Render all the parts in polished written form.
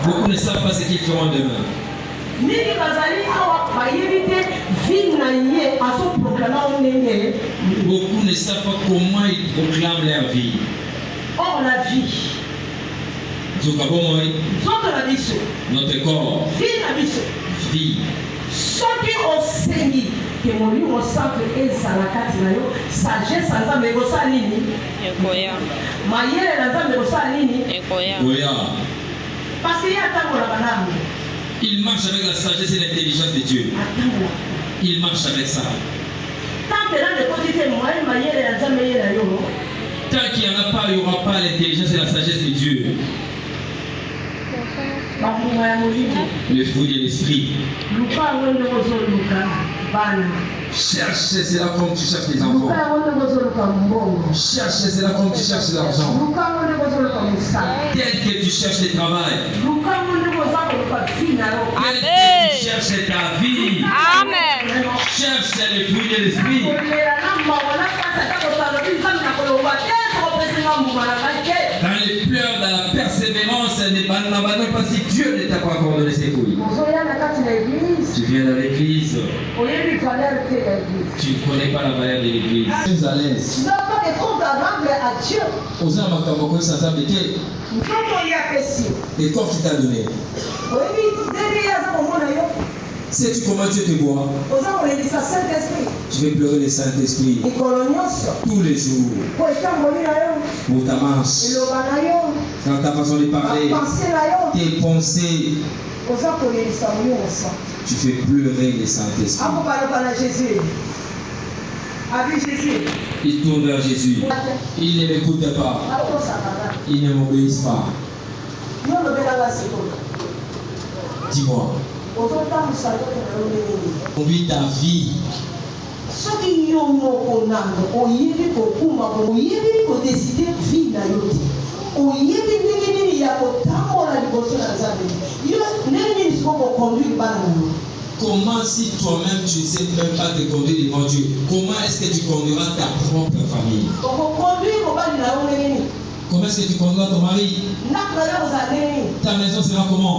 Beaucoup ne savent pas ce qu'ils feront demain. Beaucoup ne savent pas comment ils proclament leur vie. Or la vie, notre corps, vie. Soki osengi que molimo centre ezala kati na yo sagesse nzambe ekosala nini ekoya mayele na nzambe ekosala nini ekoya parce qu'il y a tangola banamu il marche avec la sagesse et l'intelligence de Dieu. Il marche avec ça. Tant qu'il n'y en a pas, il n'y aura pas l'intelligence et la sagesse de Dieu. Le fruit de l'esprit. Cherche cela comme tu cherches les enfants. Cherche cela comme tu cherches l'argent. Tel que tu cherches le travail. Tel que tu cherches ta vie. Amen. Cherche le fruit de l'esprit. Dans les pleurs, dans la persévérance, n'abandonne pas si Dieu ne t'a pas encore donné ses fruits. Tu viens dans l'église. Tu ne connais pas la valeur de l'église. Tu es à l'aise. Tu n'as pas de compte à rendre à Dieu. Et quand tu t'as donné, sais-tu comment Dieu te voit? Tu veux pleurer le Saint-Esprit tous les jours pour ta marche, dans ta façon de parler, tes pensées. Tu fais pleurer le Saint-Esprit. Il tourne vers Jésus. Il ne m'écoute pas. Il ne m'obéit pas. Dis-moi. On vit ta vie. Comment si toi-même tu ne sais même pas te conduire devant Dieu, comment est-ce que tu conduiras ta propre famille? Comment est-ce que tu conduiras ton mari? Ta maison sera comment?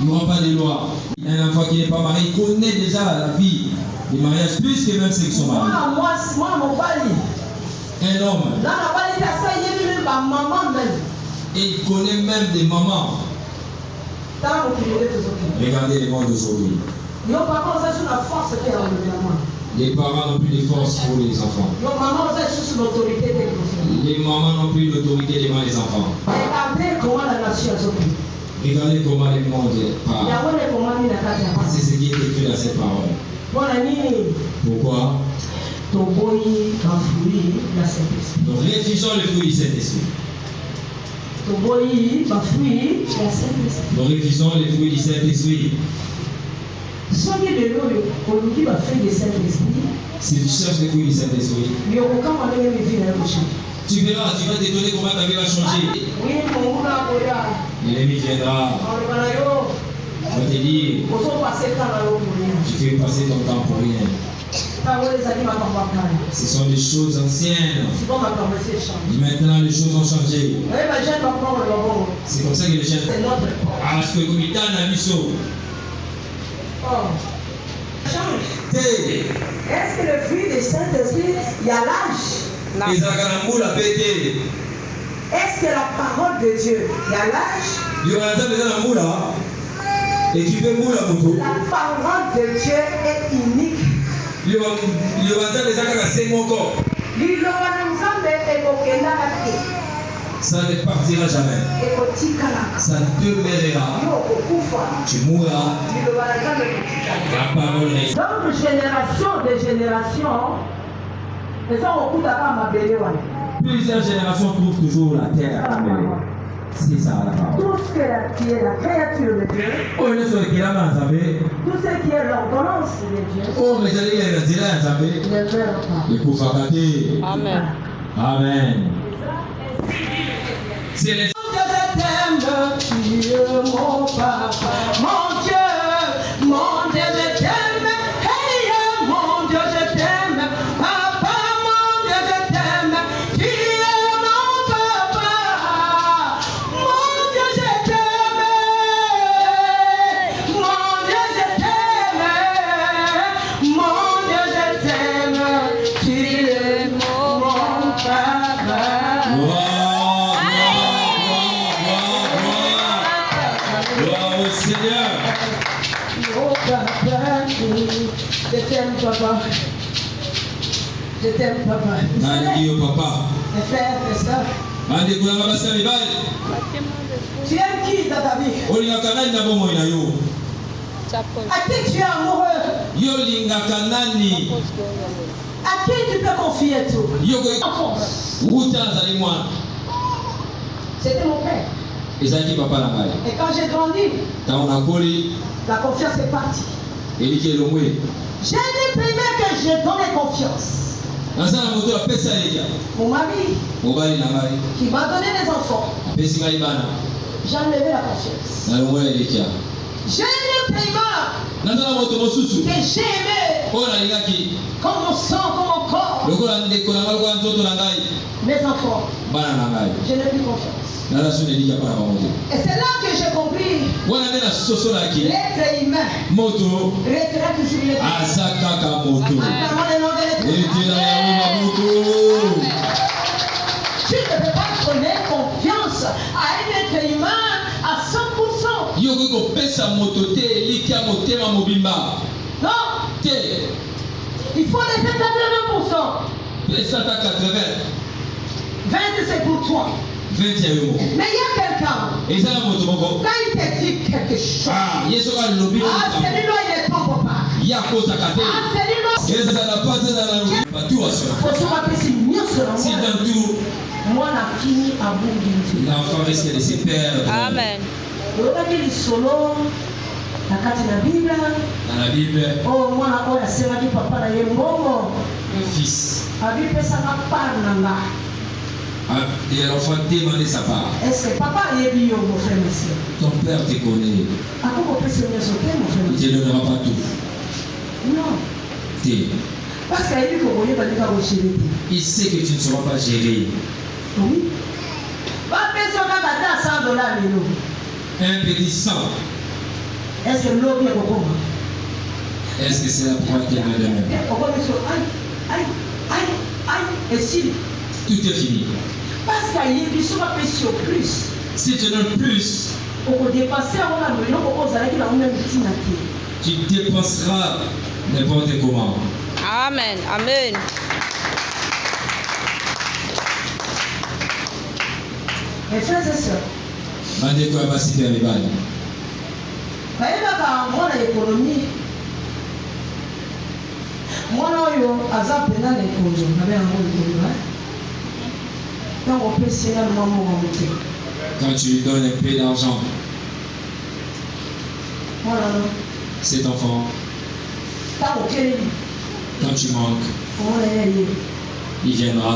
Il n'y aura pas de loi. Un enfant qui n'est pas marié connaît déjà la vie du mariage plus que même ceux qui sont mariés. Un homme. Et il connaît même des mamans. Regardez les monde d'aujourd'hui. Les parents n'ont plus de force pour les enfants. Les mamans n'ont plus l'autorité devant les enfants. Regardez comment le monde parle. C'est ce qui est écrit dans ces paroles. Pourquoi? Nous refusons le fruit du Saint-Esprit. Nous refusons les fruits du Saint-Esprit. Si tu cherches les fruits du Saint-Esprit, tu verras, tu vas t'étonner comment ta vie va changer. L'ennemi viendra. Va te dire, tu fais passer ton temps pour rien. Ce sont des choses anciennes. Maintenant, les choses ont changé. C'est comme ça que les jeunes. Ah, ce que comme il t'a un abisso. Est-ce que le fruit du Saint-Esprit, il y a l'âge? Est-ce que la parole de Dieu, il y a l'âge? La parole de Dieu est unique. Ça ne partira jamais. Ça demeurera. Tu mourras. La parole est. Donc, génération de génération, plusieurs générations trouvent toujours la terre. C'est ça la parole. Tout ce qui est la créature de Dieu, tout ce qui est l'ordonnance de Dieu, ne meurt pas. Amen. Amen. C'est les... Mon Dieu, je t'aime, tu es mon papa. Mon Dieu, je t'aime. Hey, mon Dieu, je t'aime. Papa, mon Dieu, je t'aime. Tu es mon Je t'aime, papa. Je t'aime, papa. Papa. Mes frères, mes soeurs. Tu aimes qui dans ta vie? À qui tu es amoureux? À qui tu peux confier tout? C'était mon père. Et quand j'ai grandi, la confiance est partie. J'ai dit premier que j'ai donné confiance. Mon mari qui m'a donné des enfants, j'ai enlevé la confiance. J'ai le paiement que j'ai aimé comme mon sang, comme mon corps. Mes enfants, je n'ai plus confiance. Et c'est là que j'ai compris l'être humain restera toujours l'être Tu ne peux pas donner confiance à un être humain à 100%. Non. Il faut laisser 80%. 20 c'est pour toi. Mais il y a quelqu'un, quand il te dit quelque chose, celui-là il ne tombe pas. L'enfant risque de se perdre. Amen. Dans la Bible, fils. Et l'enfant demandait sa part. Est-ce que papa est bio, mon frère, monsieur? Ton père te connaît. Il ne te donnera pas tout. Non. Parce qu'il sait que tu ne seras pas géré. Oui. Un petit sang. Est-ce que l'eau vient au combat? Est-ce que c'est la proie qui est de même? Et si tout est fini. Parce qu'il y a une plus. Si tu donnes plus, tu dépenseras n'importe comment. Amen. Amen. Mes frères et sœurs, économie. Moi, quand tu lui donnes un peu d'argent, cet enfant, quand tu manques, il viendra.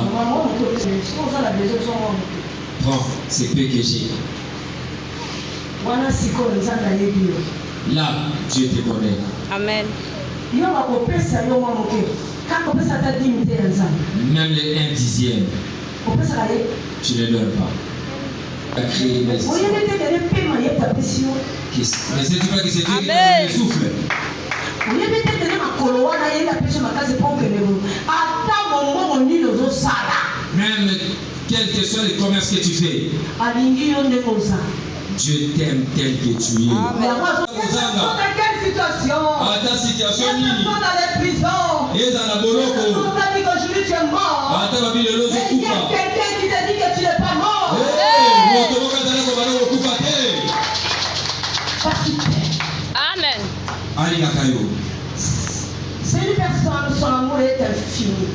Prends ces peu que j'ai. Là, Dieu te connaît. Amen. Même les 1 dixième, tu ne donnes pas. Tu as créé mes esprits. Mais c'est pas que c'est Dieu qui donne le souffle. Même quel que soit le commerce que tu fais, Dieu t'aime tel que tu es. Dans quelle situation? À ta situation, dans les prisons. Et dans la boloko. On t'a dit qu'aujourd'hui tu es mort. Mais il y a quelqu'un qui t'a dit que tu n'es pas mort. Amen. C'est une personne, son amour est infini.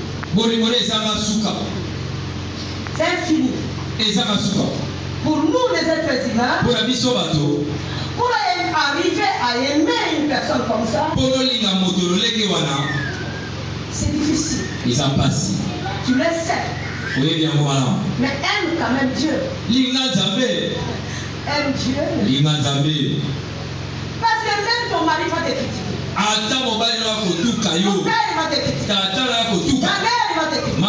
C'est infini. Pour nous les êtres humains, pour arriver à aimer une personne comme ça, c'est difficile. Tu le sais. Mais aime quand même Dieu. Aime Dieu. Parce que même ton mari va te critiquer. Ton père va te critiquer. Ta mère va te critiquer.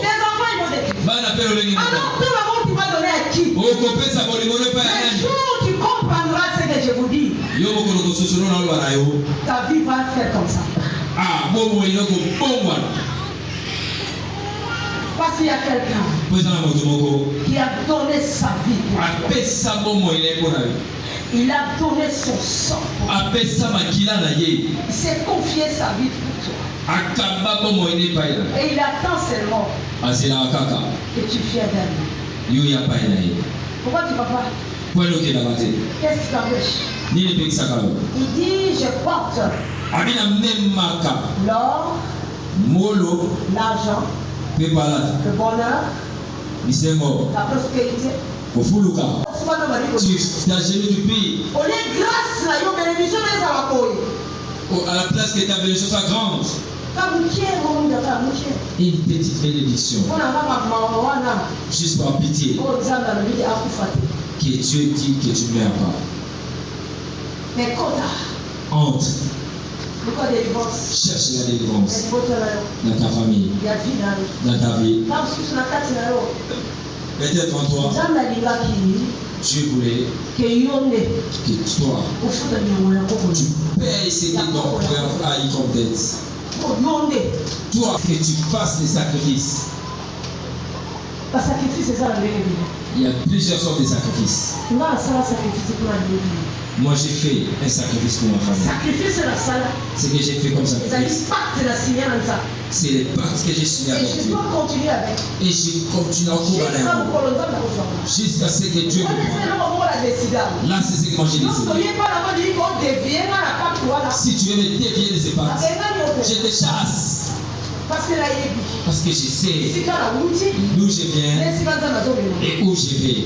Tes enfants ils vont te critiquer. Alors tout l'amour tu vas donner à qui? Le jour tu comprendras ce que je vous dis, ta vie va faire comme ça. Parce qu'il y a quelqu'un qui a donné sa vie. Il a donné son sang. Il s'est confié sa vie pour toi. Et il attend seulement que tu viennes vers lui. Pourquoi tu ne vas pas? Qu'est-ce qui t'empêche? Il dit, je porte l'or, l'argent, le bonheur, la prospérité. Tu t'agenouilles, tu pries. À la place que ta bénédiction soit grande. Une petite bénédiction. Juste par pitié. Que Dieu dit que tu ne meurs pas. Entre. Cherche la délivrance dans ta famille, dans ta vie. Peut-être en toi, Dieu voulait que toi, tu payes ce que ton frère a eu comme dette. Toi, que tu fasses des sacrifices. Il y a plusieurs sortes de sacrifices. Moi j'ai fait un sacrifice pour ma famille. Ce que j'ai fait comme sacrifice, c'est les pactes que j'ai signés avec Dieu. Et je continue à courir jusqu'à ce que Dieu me prenne. Là c'est ce que moi j'ai décidé. Si tu veux me dévier de ces pactes, je te chasse. Parce que je sais d'où je viens et où je vais.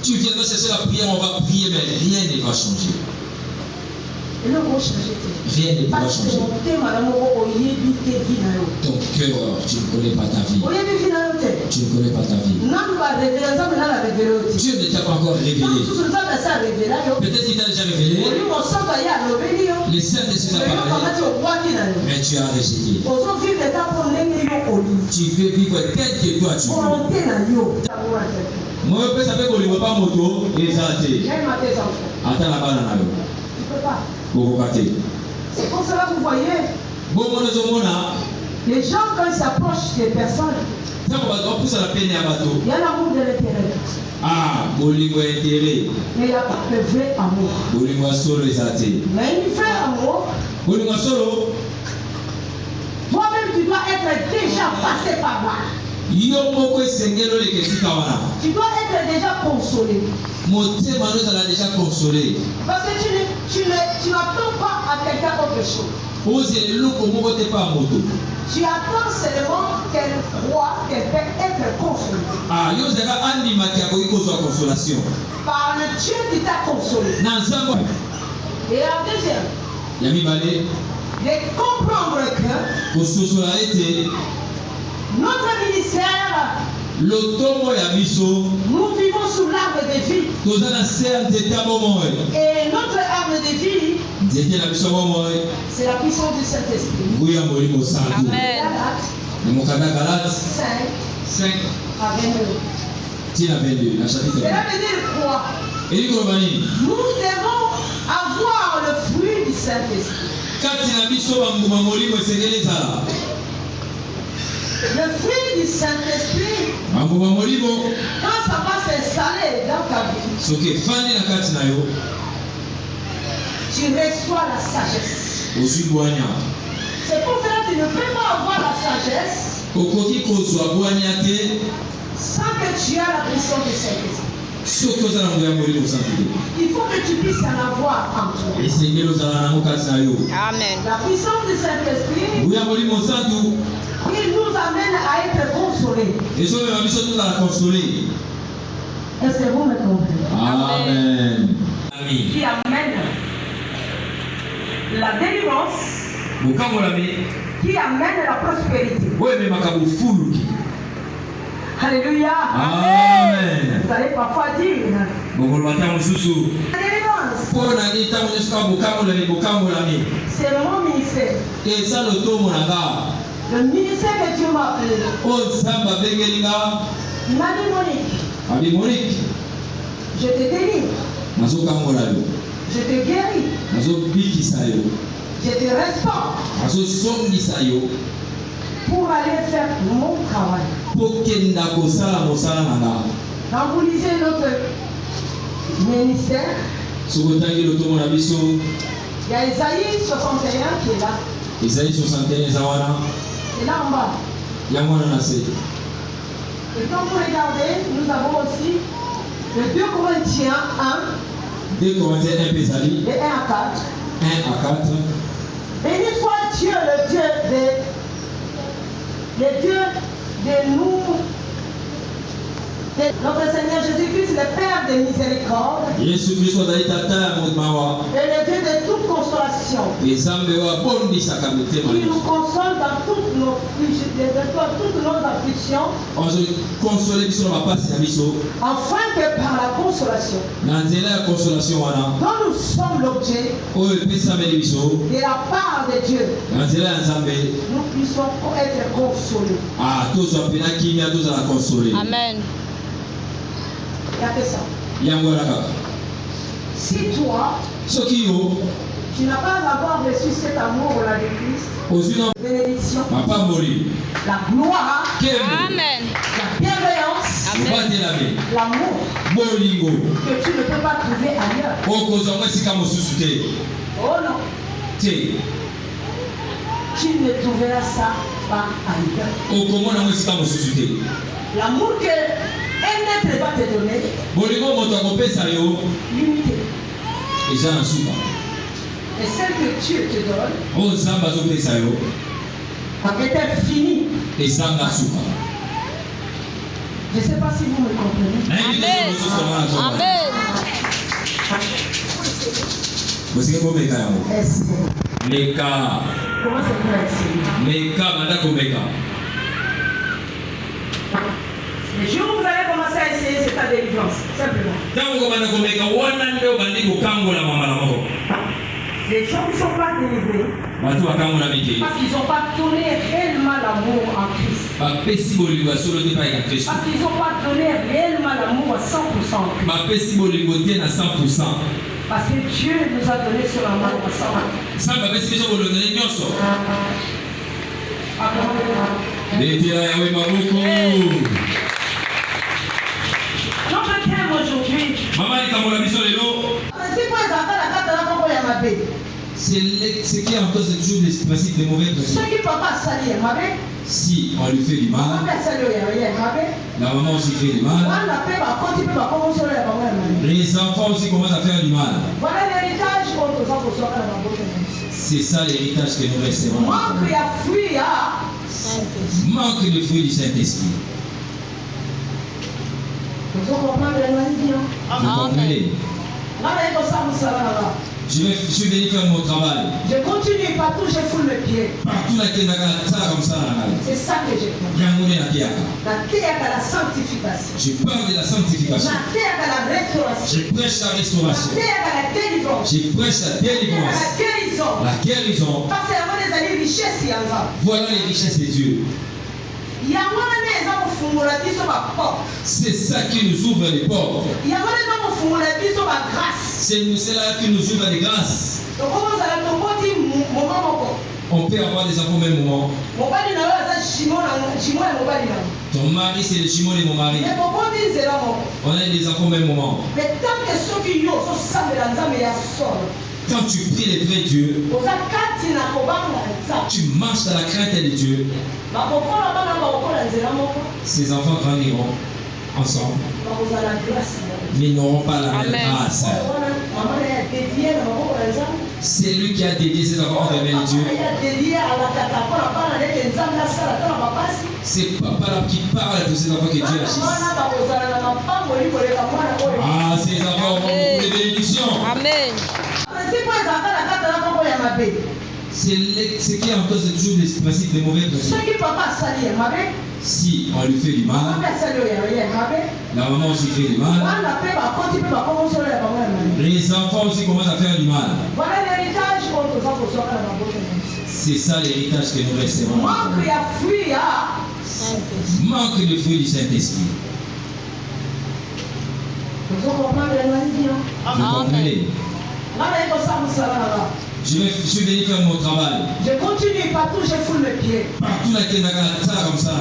Tu viendras chercher la prière, on va prier, mais rien ne va changer. Rien ne va changer. Ton cœur, tu ne connais pas ta vie. Tu ne connais pas ta vie. Dieu ne t'a pas encore révélé. Peut-être qu'il t'a déjà révélé. Le Saint-Esprit t'a parlé. Mais tu as rejeté. Tu veux vivre tel que toi tu veux. Moi, je peux savoir que je ne peux pas moto et ça. Attends la balle. C'est pour cela que vous voyez, les gens quand ils s'approchent des personnes, il y a l'amour de l'intérêt. Mais il n'y a pas de vrai amour. Mais une vraie amour, toi-même tu dois être déjà passé par là. Tu dois être déjà consolé. Parce que tu n'attends pas à quelqu'un autre chose. Tu attends seulement qu'elle croit qu'elle peut être consolée. Par le Dieu qui t'a consolé. Et la deuxième, de comprendre que notre ministère, nous vivons sous l'arbre de vie. Et notre arbre de vie, c'est la puissance du Saint-Esprit. Amen. Galates 5 à 22. Cela veut dire quoi? Nous devons avoir le fruit du Saint-Esprit. Le fruit du Saint-Esprit, quand ça va s'installer dans ta vie, tu reçois la sagesse. C'est pour cela que tu ne peux pas avoir la sagesse sans que tu aies la puissance du Saint-Esprit. Il faut que tu puisses en avoir en toi. Amen. La puissance du Saint-Esprit, il nous amène à être consolés. Est-ce que vous me comprenez? Amen. Qui amène la délivrance, qui amène la prospérité. Alléluia. Amen. Vous allez parfois dire la délivrance, c'est mon ministère. Le ministère que Dieu m'a appelé. Il m'a dit Monique, je te délivre. Je te guéris. Je te restaure. pour aller faire mon travail. Quand vous lisez notre ministère, il y a Isaïe 61 qui est là. Isaïe 61 Zawana. C'est là en bas. Et quand vous regardez, nous avons aussi le 2 Corinthiens 1. 2 Corinthiens 1 Pesali. Et 1 à 4. 1 à 4. Béni soit Dieu, le Dieu de nous. Notre Seigneur Jésus-Christ, le Père de miséricorde, et le Dieu de toute consolation, qui nous console dans toutes nos afflictions, afin que par la consolation dont nous sommes l'objet de la part de Dieu, nous puissions être consolés. Amen. Il y a que ça. Si toi, tu n'as pas d'abord reçu cet amour-là de Christ, bénédiction, la gloire, Amen. la bienveillance, l'amour, que tu ne peux pas trouver ailleurs. Oh non. Tu ne trouveras ça pas ailleurs. L'amour que un être va te donner, limité. Et celle que Dieu te donne, est infinie. Je ne sais pas si vous me comprenez. Amen. Amen. Comment c'est le jour où vous allez commencer à essayer, c'est ta délivrance, simplement. Les gens ne sont pas délivrés parce qu'ils n'ont pas donné réellement l'amour en Christ. Parce qu'ils n'ont pas donné réellement l'amour à 100%. Parce que Dieu nous a donné son amour à 100%. Notre thème aujourd'hui, c'est qui en cause toujours des principes de mauvais principes. Si on lui fait du mal, la maman aussi fait du mal, les enfants aussi commencent à faire du mal. Voilà l'héritage. C'est ça l'héritage que nous recevons. Manque de fruit du Saint-Esprit. Vous comprenez? Vous comprenez? Je suis venu faire mon travail. Je continue partout, je foule mes pieds. Partout là, comme ça. C'est ça que je fais. La sanctification. Je parle de la sanctification. La restauration. Je prêche la restauration. La délivrance. Je prêche la délivrance. La guérison. Voilà les richesses de Dieu. C'est ça qui nous ouvre les portes. C'est cela qui nous ouvre les grâces. On peut avoir des enfants au même moment. Ton mari, c'est le jumeau de mon mari. On a des enfants au même moment. Mais tant que ceux qui y ont, quand tu pries les vrais dieux, tu marches dans la crainte de Dieu. Ces enfants grandiront ensemble, mais n'auront pas la même grâce. C'est lui qui a dédié ses enfants vers Dieu. C'est papa là qui parle pour ses enfants que Dieu agisse. Ah, ces enfants auront beaucoup de bénédictions. Amen. C'est qui en cause toujours des principes de mauvais principes. Si on lui fait du mal, la maman aussi fait du mal, les enfants aussi commencent à faire du mal. Voilà l'héritage. C'est ça l'héritage que nous recevons. Manque de fruit du Saint-Esprit. Vous comprenez? Je suis venu faire mon travail. Je continue partout, je foule mes pieds. Partout là, comme ça.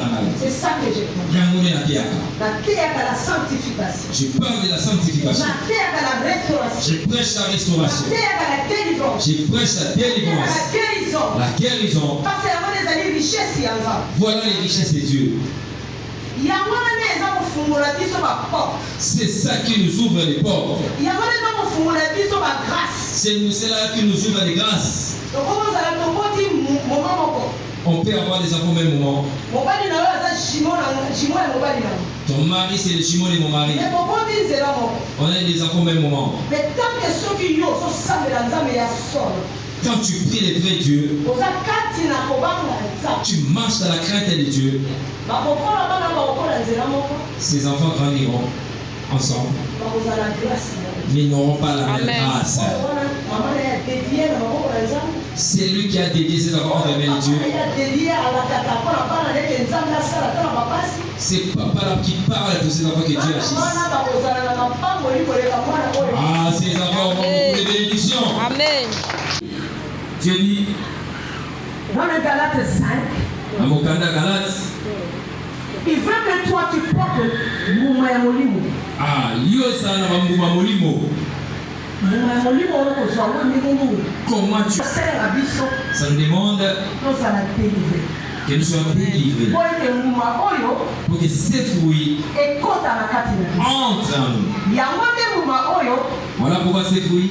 C'est ça que je prends. La sanctification. Je parle de la sanctification. La restauration. Je prêche la restauration. La délivrance. Je prêche la délivrance. La guérison. La guérison. Parce que les richesses, voilà les richesses de Dieu. C'est ça qui nous ouvre les portes. C'est cela qui nous ouvre les grâces. On peut avoir des enfants au même moment. Ton mari c'est le jumeau de mon mari. On a des enfants au même moment. Mais tant que ceux qui quand tu pries le vrai Dieu, tu marches dans la crainte de Dieu. Ces enfants grandiront ensemble, mais ils n'auront pas la même grâce. C'est lui qui a dédié ses enfants entre les mains de Dieu. C'est papa là qui parle pour ses enfants que Dieu agisse. Ah, ces enfants auront beaucoup de bénédictions. Amen. Dieu dit dans le Galates 5, il veut que toi tu portes Mouma ya Molimo. Ah, yo ça na Mouma Molimo. Mouma ya Molimo on ko zo ngo. Comment tu ça nous demande que nous soyons délivrés. Pour que ces fruits entrent en nous. Voilà pourquoi ces fruits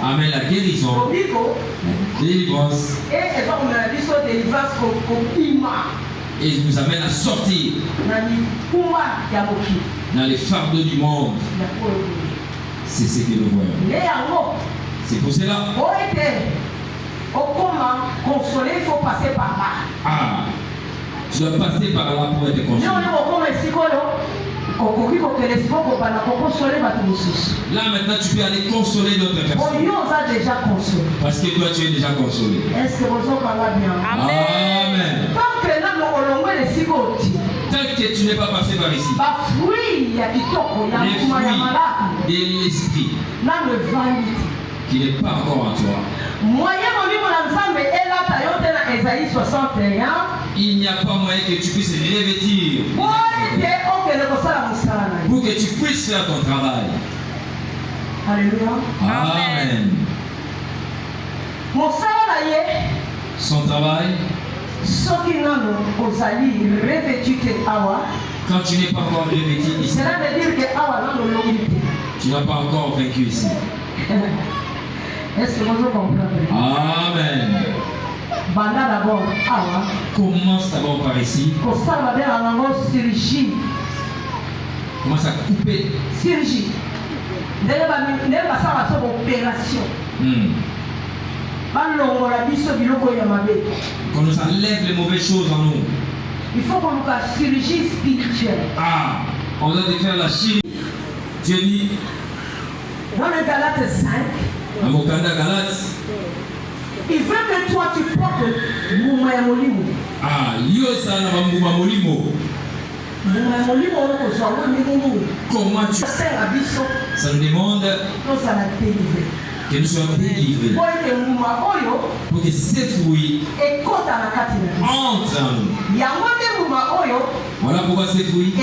amènent la guérison, la délivrance, et nous amènent à sortir dans les fardeaux du monde. C'est ce que nous voyons. C'est pour cela. Consoler, il faut passer par là. Ah, tu dois passer par là pour être consolé. Là maintenant tu peux aller consoler d'autres personnes. Parce que toi tu es déjà consolé. Est-ce que vous avez bien? Amen. Tant que tu n'es pas passé par ici, les fruits de l'esprit qui n'est pas encore en toi. Il n'y a pas moyen que tu puisses revêtir pour que tu puisses faire ton travail. Alléluia. Amen. Son travail, quand tu n'es pas encore revêtu ici, cela veut dire que tu n'as pas encore vaincu ici. Est-ce que vous comprenez? Amen. D'abord, commence d'abord par ici. Commence à couper. Chirurgie. Opération. Qu'on nous enlève les mauvaises choses en nous. Il faut qu'on nous fasse chirurgie spirituelle. Ah, on doit faire la chirurgie. Dieu dit dans le Galates 5, il veut que toi tu portes Mouma ya Molimo. Ah, yo ça na Mouma Molimo. Mouma ya Molimo on ko zo ngo. Comment tu ça nous demande que nous soyons délivrés. Pour que ces fruits entrent en nous. Voilà pourquoi ces fruits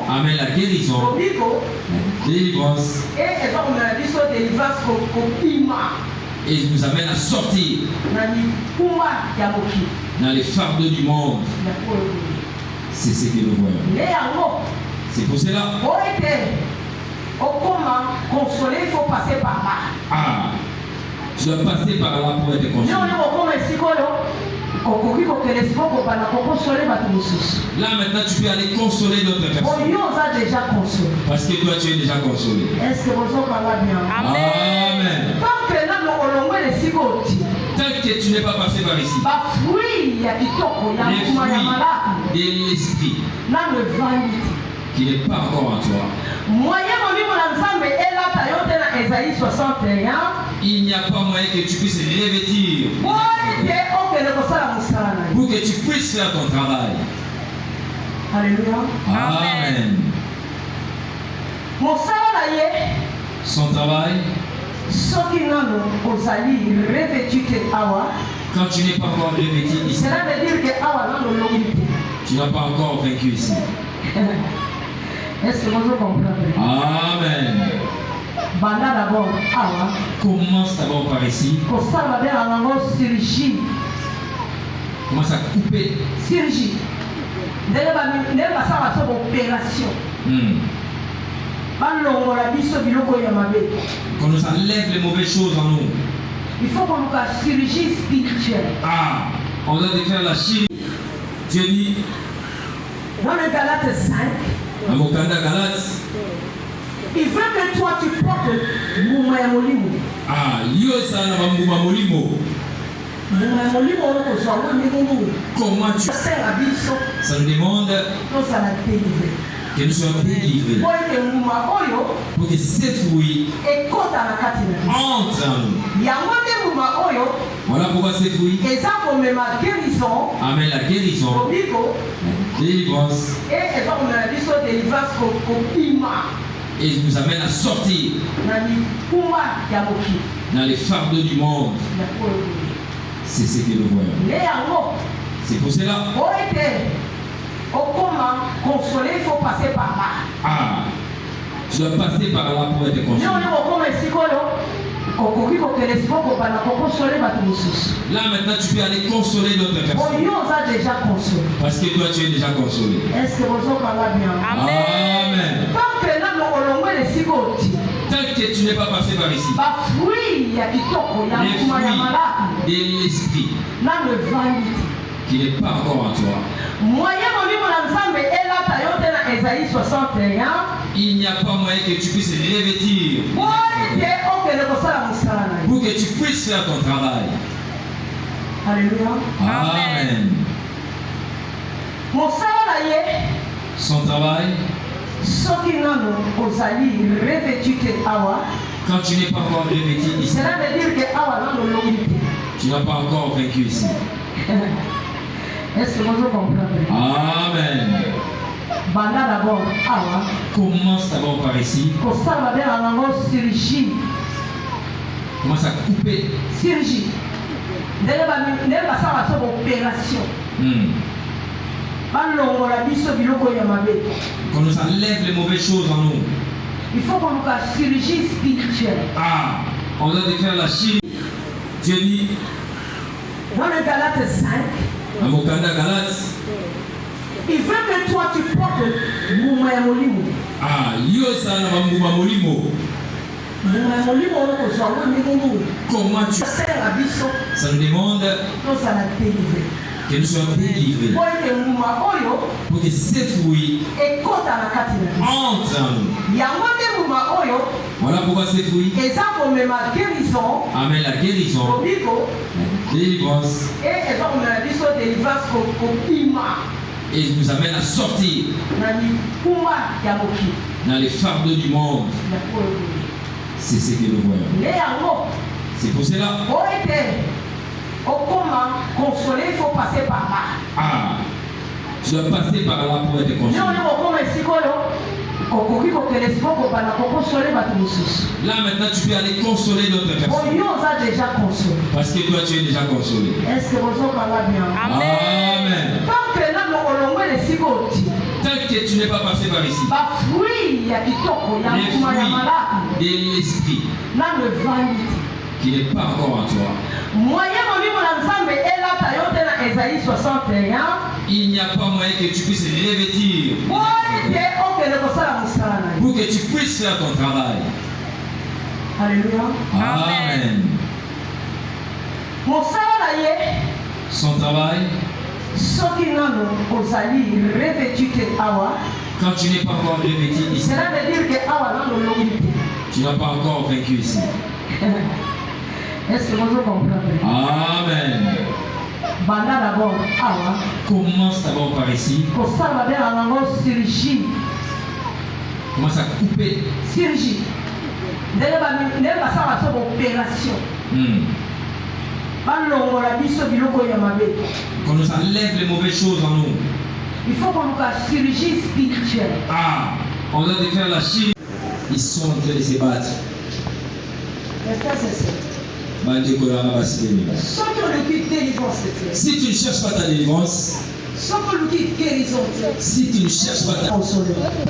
amènent la guérison, la délivrance, et nous amènent à sortir dans les fardeaux du monde. C'est ce que nous voyons. C'est pour cela. Consoler, il faut passer par là. Ah, tu dois passer par là pour être consolé. Là maintenant tu peux aller consoler d'autres personnes. Parce que toi tu es déjà consolé. Est-ce que vous avez bien? Amen. Tant que tu n'es pas passé par ici, les fruits de l'esprit qui n'est pas encore en toi. Il n'y a pas moyen que tu puisses revêtir pour que tu puisses faire ton travail. Alléluia. Amen. Son travail, soki nano ozali revêtu te awa. Quand tu n'es pas encore revêtu ici, cela veut dire que awa nano longi te. Tu n'as pas encore vaincu ici. Est-ce que vous comprenez? Amen. Banda d'abord awa. Commence d'abord par ici. Commence à couper. Chirurgie. Opération. Qu'on nous enlève les mauvaises choses en nous. Il faut qu'on nous fasse chirurgie spirituelle. Ah, on doit faire la chirurgie. Dieu dit dans le Galates 5, il veut que toi tu portes Mouma ya Molimo. Ah, yo sana Mouma Molimo. Comment tu ça nous demande que nous soyons délivrés. Pour que ces fruits entrent en nous. Voilà pourquoi ces fruits amènent la guérison, la délivrance. Et nous amènent à sortir dans les fardeaux du monde. C'est ce que nous voyons. C'est pour cela. Consoler, il faut passer par là. Ah, tu dois passer par là pour être consolé. Là maintenant tu peux aller consoler d'autres personnes. Parce que toi tu es déjà consolé. Est-ce que vous entendez bien? Amen. Tant que tu n'es pas passé par ici, les fruits de l'esprit qui n'est pas encore en toi, il n'y a pas moyen que tu puisses revêtir pour que tu puisses faire ton travail. Alléluia. Amen. Son travail, quand tu n'es pas encore revêtu ici, cela veut dire que tu n'as pas encore vaincu ici. Est-ce que vous comprenez? Amen. Banda d'abord awa. Commence d'abord par ici. Commence à couper. Chirurgie. Opération. Qu'on nous enlève les mauvaises choses en nous. Il faut qu'on nous fasse chirurgie spirituelle. Ah, on doit faire la chirurgie. Dieu dit dans le Galates 5, il veut que toi tu portes Mouma ya Molimo. Ah, yo sana Mouma Molimo. Comment tu ça nous demande que nous soyons délivrés. Pour que ces fruits entrent en nous. Voilà pourquoi ces fruits amènent la guérison, la délivrance. Et nous amènent à sortir dans les fardeaux du monde. C'est ce que nous voyons. C'est pour cela. Consoler, il faut passer par là. Ah, tu dois passer par là pour être consolé. Là maintenant tu peux aller consoler d'autres personnes. Parce que toi tu es déjà consolé. Est-ce que vous entendez bien? Amen. Tant que tu n'es pas passé par ici, les fruits de l'esprit qui n'est pas encore en toi, il n'y a pas moyen que tu puisses revêtir pour que tu puisses faire ton travail. Alléluia. Amen. Son travail, quand tu n'es pas encore revêtu ici, cela veut dire que tu n'as pas encore vaincu ici. Est-ce que vous comprenez? Amen. Banda d'abord awa. Commence d'abord par ici. Commence à couper. Chirurgie. Opération. Qu'on nous enlève les mauvaises choses en nous. Il faut qu'on nous fasse chirurgie spirituelle. Ah, on doit faire la chirurgie. Ils sont en train de se battre. Si tu ne cherches pas ta délivrance, si tu ne cherches pas ta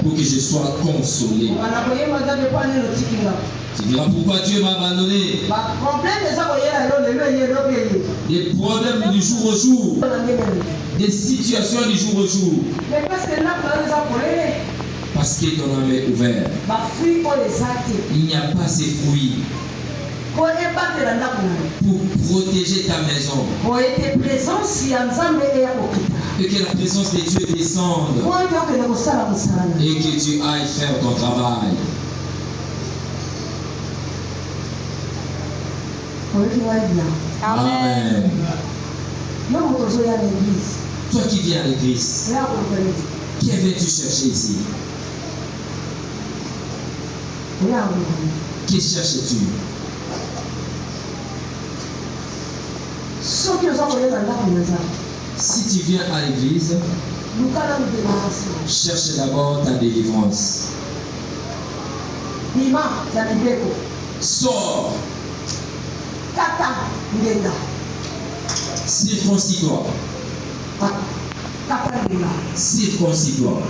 pour que je sois consolé, tu diras pourquoi Dieu m'a abandonné. Des problèmes du jour au jour, des situations du jour au jour. Parce que ton âme est ouverte. Il n'y a pas ces fruits pour protéger ta maison. Et que la présence de Dieu descende. Et que tu ailles faire ton travail. Amen. Toi qui viens à l'église, qui viens-tu chercher ici? Qui cherches-tu? Si tu viens à l'église, cherche d'abord ta délivrance. Sors. Circoncis-toi. Circoncis-toi.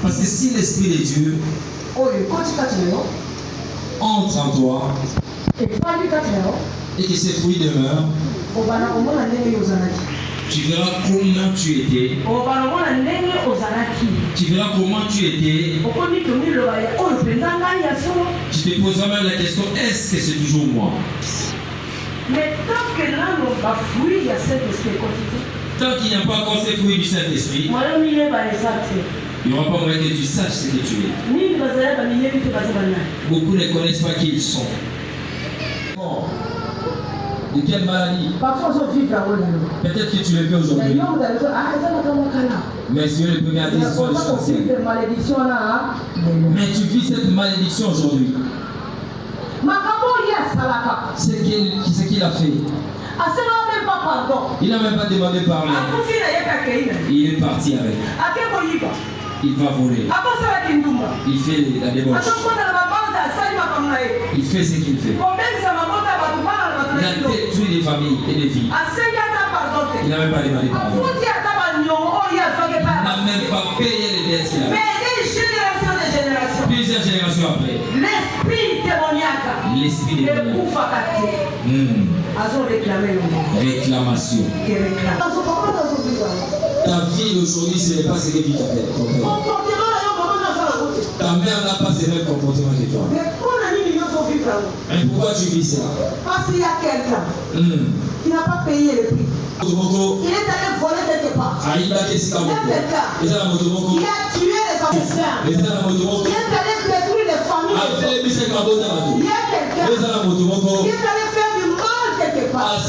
Parce que si l'Esprit de Dieu entre en toi et que ses fruits demeurent, tu verras comment tu étais. Tu verras comment tu étais. Tu te poseras même la question, est-ce que c'est toujours moi? Mais tant que là, on va fruit, il y a cet esprit quotidien. Tant qu'il n'y a pas encore ces fruits du Saint-Esprit, il n'y aura pas moyen que tu saches ce que tu es. Beaucoup ne connaissent pas qui ils sont. De quelle maladie? Peut-être que tu le fais aujourd'hui. Mais si le premier a dit ce sont les chancels. Mais tu vis cette malédiction aujourd'hui. C'est ce qu'il a fait. Il n'a même pas demandé pardon. Il est parti avec. Il va voler. Il fait la débauche. Il fait ce qu'il fait. Il a détruit des familles et des vies. Il n'a même pas demandé pardon. Il n'a même pas payé les dettes qu'il a. Plusieurs générations après. L'esprit démoniaque. Réclamation. Ta vie d'aujourd'hui, ce n'est pas ce que vit ton père. Ta mère n'a pas ce même comportement que toi. Mais pourquoi tu vis ça? Parce qu'il y a quelqu'un qui n'a pas payé le prix. Il est allé voler quelque part. Il y a quelqu'un qui a tué les anciens. Il est allé détruire les familles. Il y a quelqu'un qui est allé faire du mal quelque part.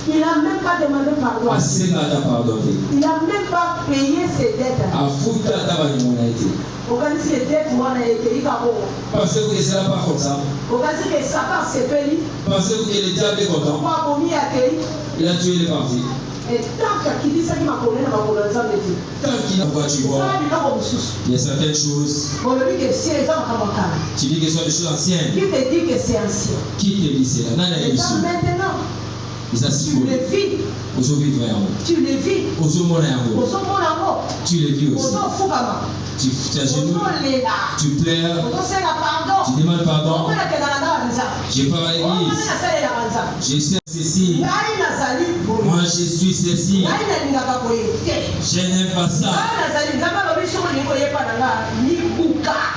Il n'a même pas demandé pardon. Il n'a même pas payé ses dettes. Organisez les dettes, moi, Pensez-vous que ce n'est pas comme ça? Organisez que Satan s'est payé. Pensez-vous que le diable est content? Il a tué les partis. Et tant qu'il dit ça, il m'a connu, il m'a connu. Tant qu'il n'a pas tu vois, il y a certaines choses. Tu dis que ce sont des choses anciennes. Qui te dit que c'est ancien? Qui te dit cela? Maintenant. Tu le vis. Tu le vis. Tu le vis aussi. Tu t'agenouilles, tu pleures, tu demandes pardon. Je pars à l'église. Je sais ceci. Moi je suis ceci. Je n'aime pas ça.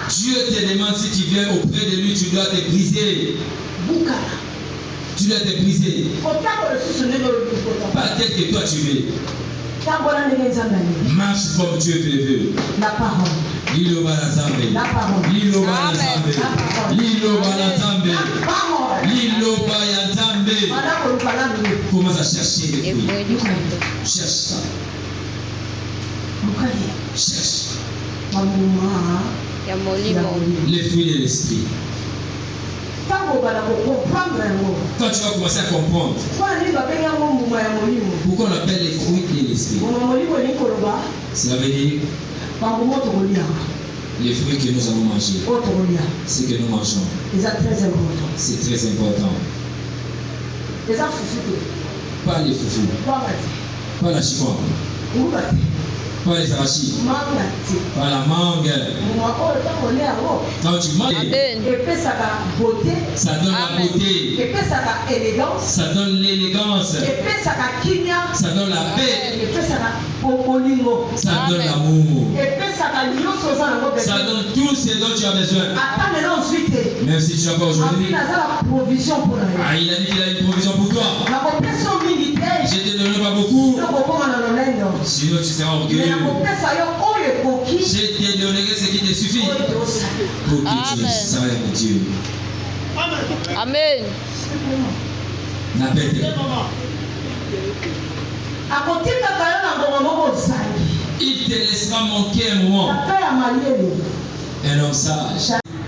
Dieu te demande si tu viens auprès de lui, tu dois te briser. Tu dois te briser. Pas tel que toi tu veux. Marche comme Dieu te le veut. La parole. Lilo Banazambe. La parole. Lilo Banazambe. Lilo Banazambe. Lilo Banazambe. Commence à chercher les fruits. Cherche ça. Cherche. Les fruits de l'esprit. Quand tu vas commencer à comprendre pourquoi on appelle les fruits de l'esprit, cela veut dire Les fruits que nous allons manger, ce que nous mangeons, c'est très important. Pas les foufous, pas la chifon, pas les arachides, pas la mangue. Quand tu manges, ça donne la beauté, ça donne l'élégance, ça donne la paix, ça donne l'amour, ça donne tout ce dont tu as besoin. Même si tu n'as pas aujourd'hui, il a dit qu'il a une provision pour toi. Je ne te donnerai pas beaucoup, sinon tu seras orgueilleux. Je te donnerai ce qui te suffit pour que tu serves Dieu. Amen. Il te laissera manquer un moment. Un homme sage.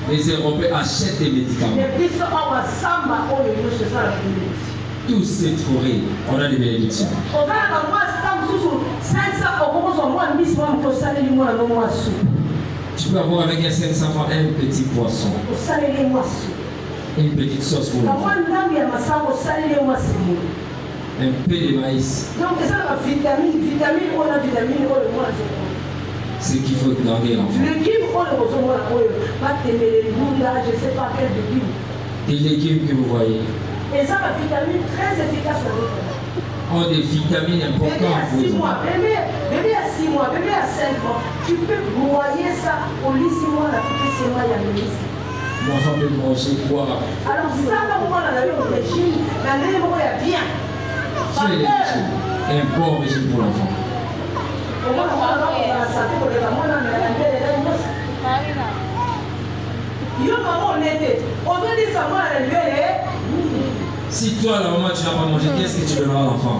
Les Européens achètent des médicaments. Toute cette forêt, on a des bénédictions. Tu peux avoir avec un 500 francs un petit poisson, une petite sauce pour l'enfant, un peu de maïs. Ce qu'il faut garder l'enfant. Les légumes que vous voyez ont des vitamines importantes pour vous. Bébé à 6 mois, bébé à 5 mois, tu peux broyer ça au lit 6 mois, la petite 6 mois, il y a le lit. L'enfant peut manger quoi? Alors ça, on a le régime, la lèvre est bien. C'est un bon régime pour l'enfant. Si toi, la maman, tu n'as pas mangé, qu'est-ce que tu donneras à l'enfant?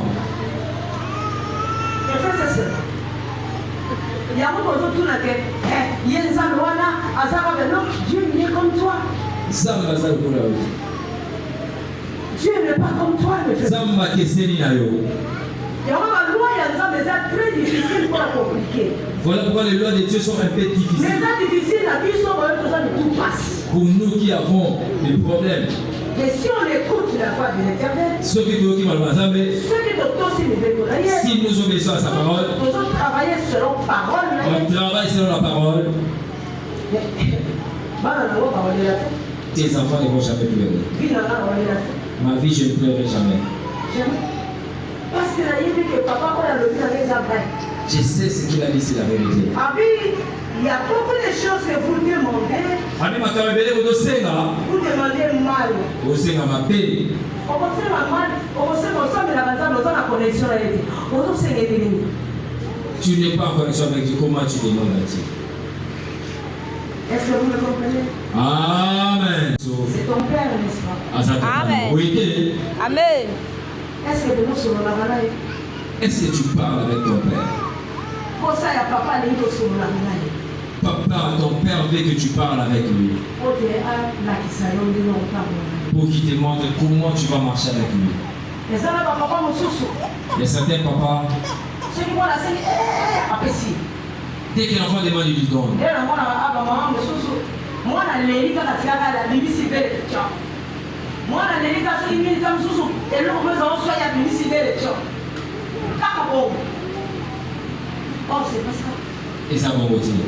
Dieu n'est comme toi. Dieu n'est pas comme toi, mes frères. Très difficile pour la compliquer. Voilà pourquoi les lois de Dieu sont un peu difficiles. Pour nous qui avons des problèmes. Mais si on écoute la voix de l'Éternel, si nous obéissons à sa parole, on travaille selon parole. On travaille selon la parole. Tes enfants ne vont jamais pleurer. Ma vie, je ne pleurerai jamais. Parce qu'il a dit que papa, on a le but avec sa vraie. Je sais ce qu'il a dit, c'est la vérité. Il y a beaucoup de choses que vous demandez. Vous demandez mal. Vous demandez mal. Tu n'es pas en connexion avec Dieu. Comment tu demandes à Dieu? Est-ce que vous me comprenez? Amen. C'est ton père, n'est-ce pas? Amen. Oui. Amen. Est-ce que nous sommes là? Est-ce que tu parles avec ton père? Papa, ton père veut que tu parles avec lui. Pour qu'il te montre comment tu vas marcher avec lui. Il y a certains papas. Dès que l'enfant demande, il lui donne. Et ça va motiver.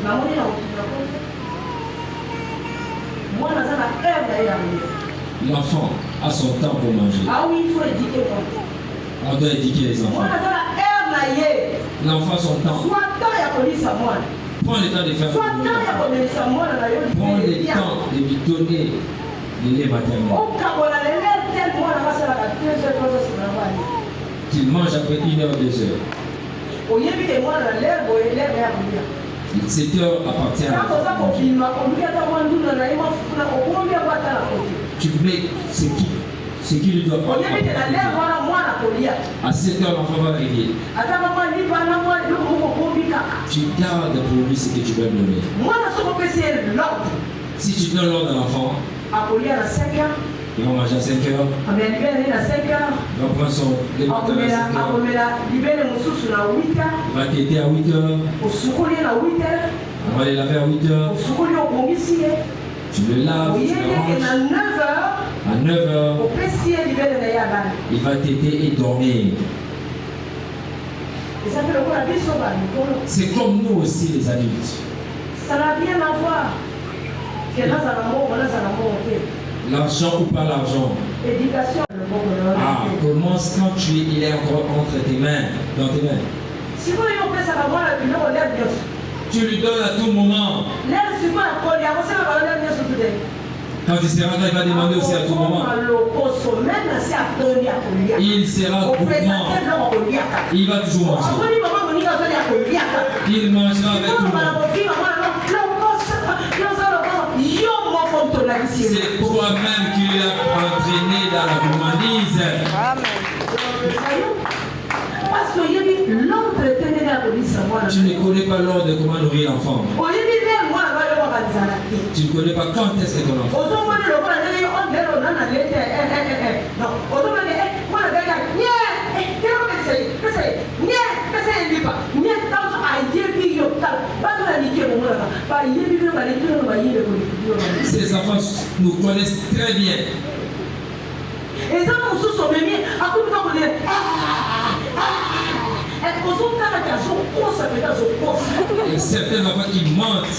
L'enfant a son temps pour manger. Ah oui, il faut éduquer. On doit éduquer les enfants. L'enfant a son temps. Prends le temps de faire. Prends le temps de lui donner le lait maternel. Qu'il mange après 1 heure, 2 heures. Cette heure appartient à tu mets ce qui lui doit appartenir. À 7 heures, l'enfant va arriver. Tu gardes pour lui ce que tu dois lui donner. Si tu donnes l'ordre à l'enfant, il va manger à 5 heures. Il va prendre son débatteur à 5 heures. Il va t'aider à 8 heures. On va aller laver à 8 heures. Tu le laves, tu le ranges. À 9 heures, il va t'aider et dormir. C'est comme nous aussi les adultes. Ça n'a rien à voir. L'argent ou pas l'argent. Ah, commence quand il est encore entre tes mains, dans tes mains. Tu lui donnes à tout moment. Quand il sera là, il va demander aussi à tout moment. Il sera gourmand. Il va toujours manger. Il mangera avec tout le monde. C'est toi-même qui l'as entraîné dans la gourmandise. Amen. Tu ne connais pas l'ordre de comment nourrir l'enfant. Tu ne connais pas quand est-ce que ton enfant. Ces enfants nous connaissent très bien. Et ça, nous sommes bien. À tout le temps, on dit il y a certains enfants qui mentent.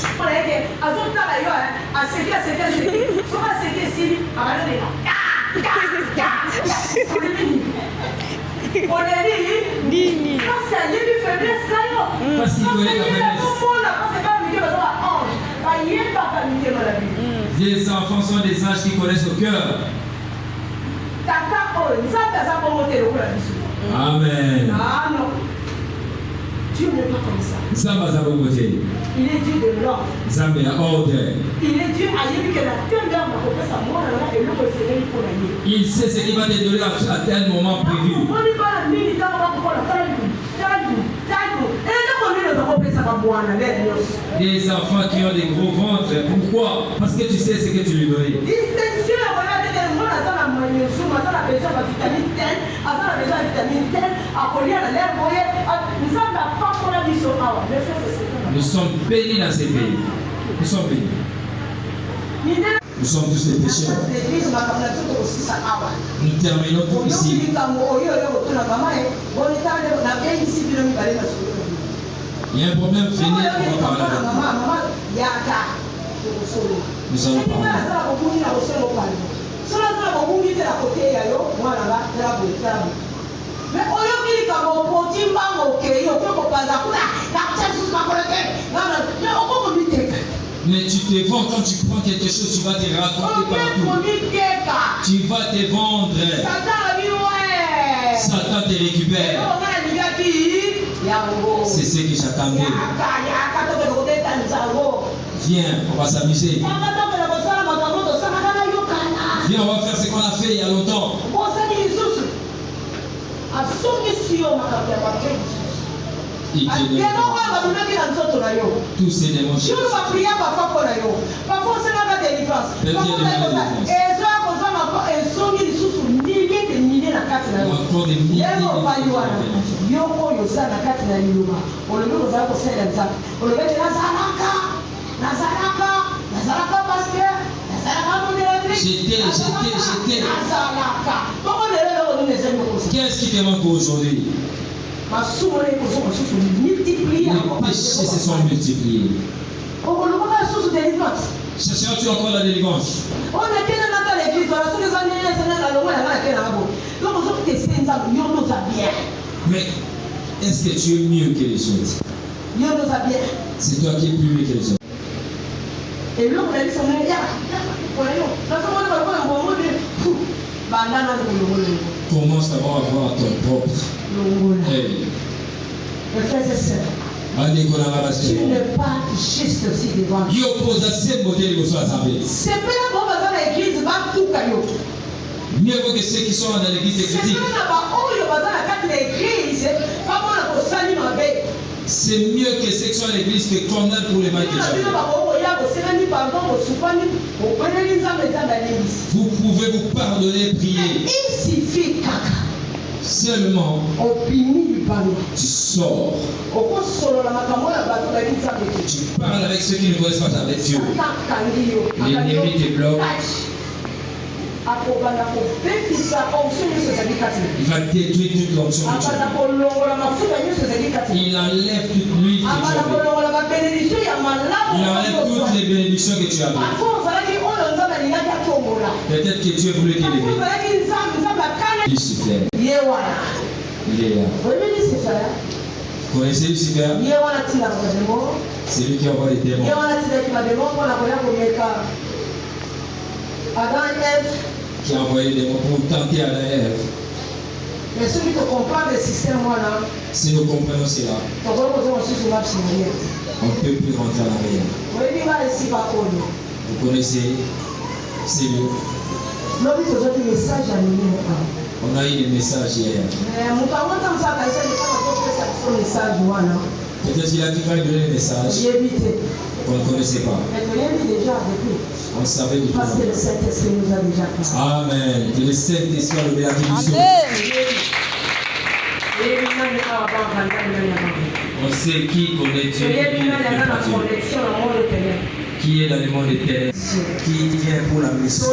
Parce qu'il connaît la faiblesse. Les enfants sont des anges qui connaissent au cœur. Amen. Ah non. Dieu n'est pas comme ça. Il est Dieu de l'ordre. Il est Dieu il sait ce qu'il va te donner à tel moment prévu. Des enfants qui ont des gros ventres. Pourquoi? Parce que tu sais ce que tu lui donnes. Nous sommes bénis dans ces pays. Nous sommes bénis. Nous sommes tous des pécheurs. Nous terminons tout ici. Il y a un problème, venez, on va parler avec vous. Nous allons parler. Mais tu te vends quand tu prends quelque chose, tu vas te raconter partout. Tu vas te vendre. Satan te récupère. C'est ce que j'attendais. Viens, on va s'amuser. Viens, on va faire ce qu'on a fait il y a longtemps. Tous ces démons. J'étais. Qu'est-ce qui te manque aujourd'hui? Les péchés se sont multipliés. Chercheras-tu encore la délivrance? Mais est-ce que tu es mieux que les autres? C'est toi qui es plus mieux que les autres. Commence d'abord à voir ton propre. Tu n'es pas juste aussi devant. C'est pas la l'église, mieux vaut que ceux qui sont dans l'église te critiquent. C'est mieux que ceux qui sont à l'église te condamnent pour les mal que tu as fait. Vous pouvez vous pardonner, prier. Il suffit Seulement, tu sors. Tu parles avec ceux qui ne connaissent pas avec Dieu. L'ennemi te bloque. Il va détruire toute l'onction que tu as. Il enlève toute l'huile que tu as. Il enlève toutes les bénédictions que tu as. Peut-être que Dieu voulait t'élever. Lucifer. Il est là. Vous connaissez Lucifer? C'est lui qui envoie les démons. Qui a envoyé les démons pour tenter Adam et Ève. Mais celui qui comprend le système, si nous comprenons cela, on ne peut plus rentrer en arrière. Vous connaissez, c'est lui. On a eu des messages hier. Peut-être qu'il a dû faire donner des messages qu'on ne connaissait pas. On savait du tout. Parce que le Saint-Esprit nous a déjà parlé. Amen. Que le Saint-Esprit a levé la bénédiction. On sait qui connaît Dieu. Qui est dans le monde éternel. Qui vient pour la mission.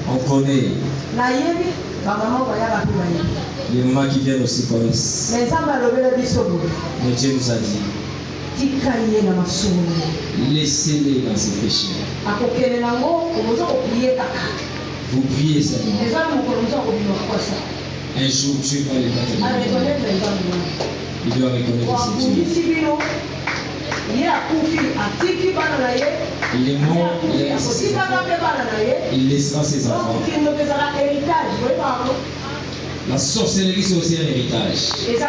On connaît. Les mamans qui viennent aussi connaissent. Mais Dieu nous a dit, laissez-les dans ses péchés. Vous priez seulement. Un jour, Dieu va les battre. Il doit reconnaître que c'est Dieu. Il est mort, il laissera ses enfants. La sorcellerie, c'est aussi un héritage. Ça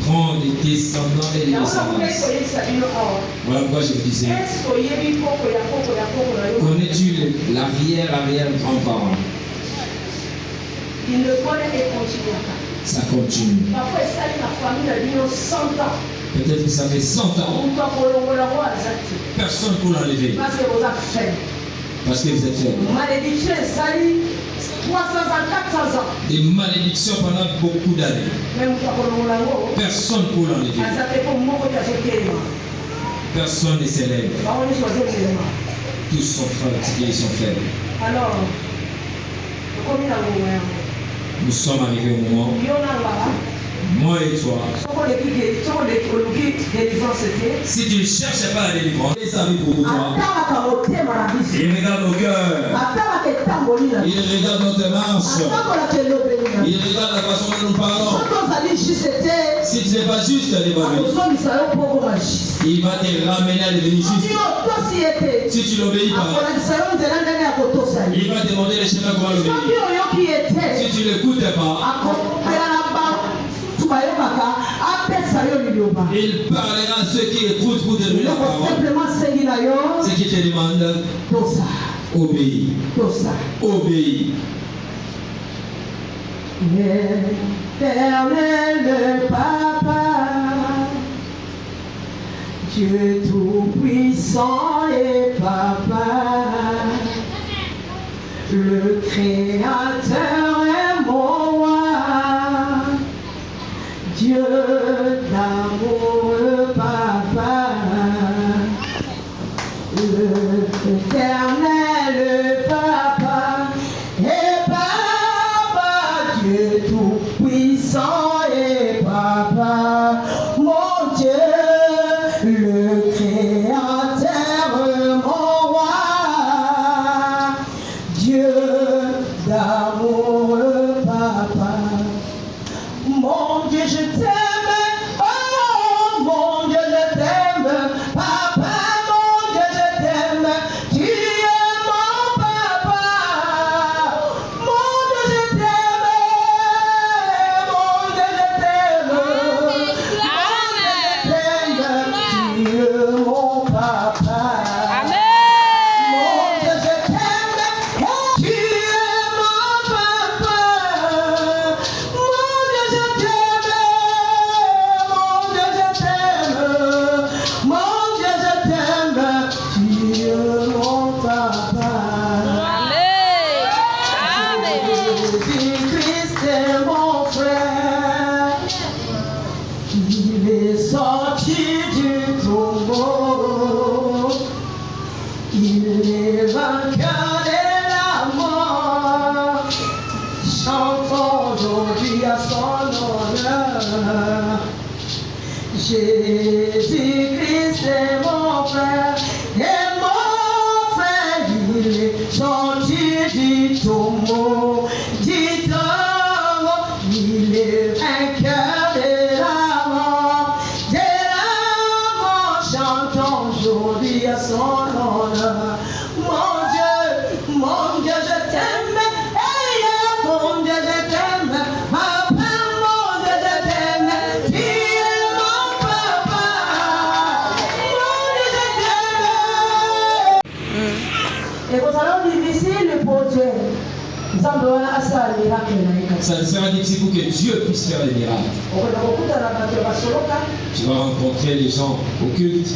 prend des descendants et des descendants. Voilà pourquoi je vous disais. Connais-tu l'arrière-grand-parent? Il ne connaît et continue. Ça continue. Parfois, ça la famille a 100 ans. Peut-être que ça fait 100 ans. Personne pour l'enlever. Parce que vous êtes faible. Parce que vous êtes faible. Malédiction, ça dit 300 ans, 400 ans. Des malédictions pendant beaucoup d'années. Personne pour l'enlever. Personne ne s'élève. Tous sont fatigués, ils sont faibles. Alors, nous sommes arrivés au moment, moi et toi, si tu ne cherches pas la délivrance, il s'arrive pour toi. Il regarde nos cœurs. Il regarde notre marche. Il regarde la façon dont nous parlons. Si tu n'es pas juste devant lui, il va te ramener à devenir juste. Si tu l'obéis pas, il va te demander le chemin comment l'obéir. Si tu ne l'écoutes pas, il parlera à ceux qui écoutent pour devenir la parole. Ce qui te demande, obéis. Obéis. L'éternel Papa, Dieu tout-puissant et Papa, le Créateur est mon roi, Dieu d'amour, Papa, l'éternel Papa, et Papa, Dieu tout-puissant et Papa, mon Dieu, le Créateur, mon roi, Dieu d'amour, Papa, mon Dieu, je t'aime, oh mon Dieu, je t'aime, Papa, mon Dieu, je t'aime, tu es mon Papa, mon Dieu, je t'aime, mon Dieu, je t'aime, mon Il est sorti du tombeau. Il est vainqueur de la mort. Chantons aujourd'hui à son honneur. Jésus-Christ est mon frère. Et mon frère, il est sorti du tombeau. Du tombeau, il est vainqueur de la mort. De la mort, chantons aujourd'hui à son honneur. Mon Dieu, je t'aime. Hey, mon Dieu, je t'aime. Papa, mon Dieu, je t'aime. Tu es mon papa. Mon Dieu, je t'aime. Et vous allez difficile pour Dieu. Ça sera difficile pour que Dieu puisse faire des miracles. Tu vas rencontrer les gens au culte.